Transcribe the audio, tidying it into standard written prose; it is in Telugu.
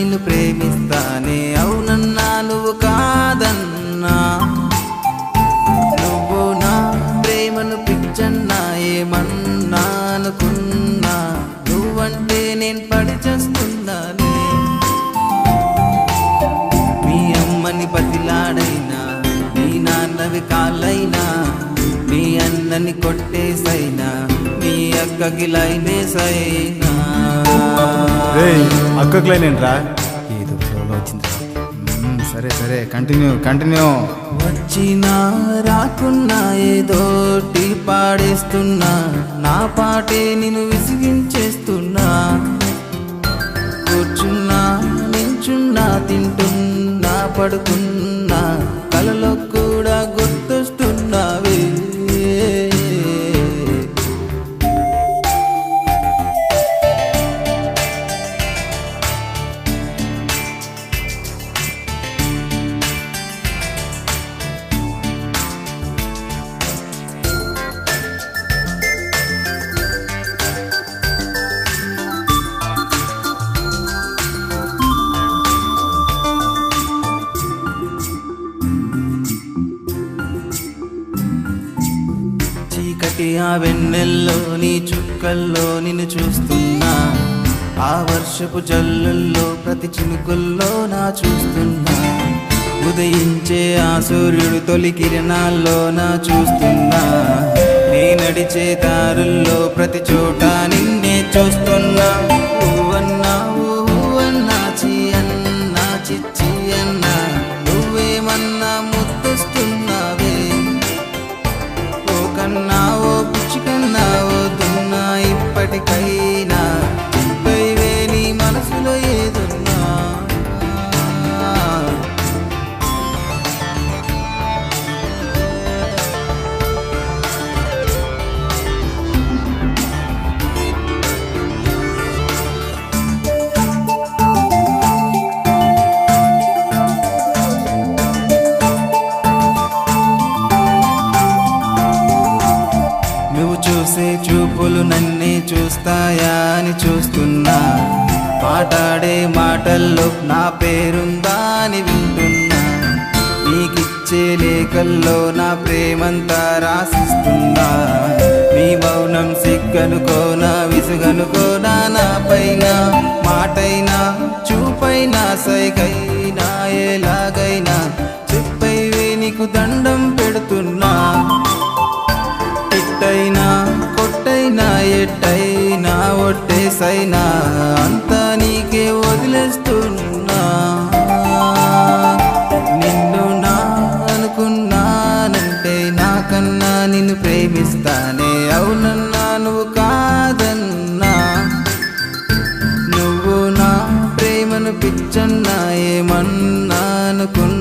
నిన్ను ప్రేమిస్తానే అవునన్నా నువ్వు కాదన్నా నువ్వు నా ప్రేమను పిచ్చన్నా ఏమన్నా అనుకున్నా నువ్వంటే నేను పడి చేస్తున్నానే మీ అమ్మని బతిలాడైనా మీ నాన్నవి కాళ్ళైనా మీ అన్నని కొట్టేసైనా మీ అక్కకి లైనేసైనా అక్కకి లైన్ ఏంట్రా? ఏదో ఫ్లోలో వచ్చింది. సరే సరే కంటిన్యూ. వచ్చినా రాకున్నా ఏదోటి పాడేస్తున్నా నా పాటే నిన్ను విసిగించేస్తున్నా కూర్చున్నా నించున్నా తింటున్నా పడుకున్నా కలలో కూడా గుర్తొస్తున్నావే చీకటి ఆ వెన్నెల్లో నీ చుక్కల్లో నిన్ను చూస్తున్నా ఆ వర్షపు జల్లుల్లో ప్రతి చినుకుల్లో నా చూస్తున్నా ఉదయించే ఆ సూర్యుడు తొలి కిరణాల్లో నా చూస్తున్నా నీ నడిచే దారుల్లో ప్రతి చోట నిన్నే చూస్తున్నా ఊవన్నా ఊవన్నా చీ అన్నా చిచ్చి అన్నా నువ్వేమన్నా ముద్దొస్తున్నావే ఓ కన్నా ఓ పిచ్చికన్నా ఓ దున్నా ఇప్పటికైనా చెప్పైవే నీ మనసులో ఏదున్నా నువ్వు చూసే చూపులు నన్నే చూస్తాయా అని చూస్తున్నా మాట్లాడే మాటల్లో నా పేరుందా అని వింటున్నా నీకిచ్చే లేఖల్లో నా ప్రేమంతా రాసిస్తున్నా నీ మౌనం సిగ్గనుకోనా విసుగనుకోనా నా పైన మాటైనా చూపైనా సైగైనా ఎలాగైనా చెప్పైవే నీకు దండం పెడుతున్నా ఎట్టైనా కొట్టైనా ఎట్టైనా ఒట్టేసైనా అంతా నీకే వదిలేస్తున్నా నిన్ను నా అనుకున్నానంటే నాకన్నా నిన్ను ప్రేమిస్తానే అవునన్నా నువ్వు కాదన్నా నువ్వు నా ప్రేమను పిచ్చన్నా ఏమన్నా అనుకున్నా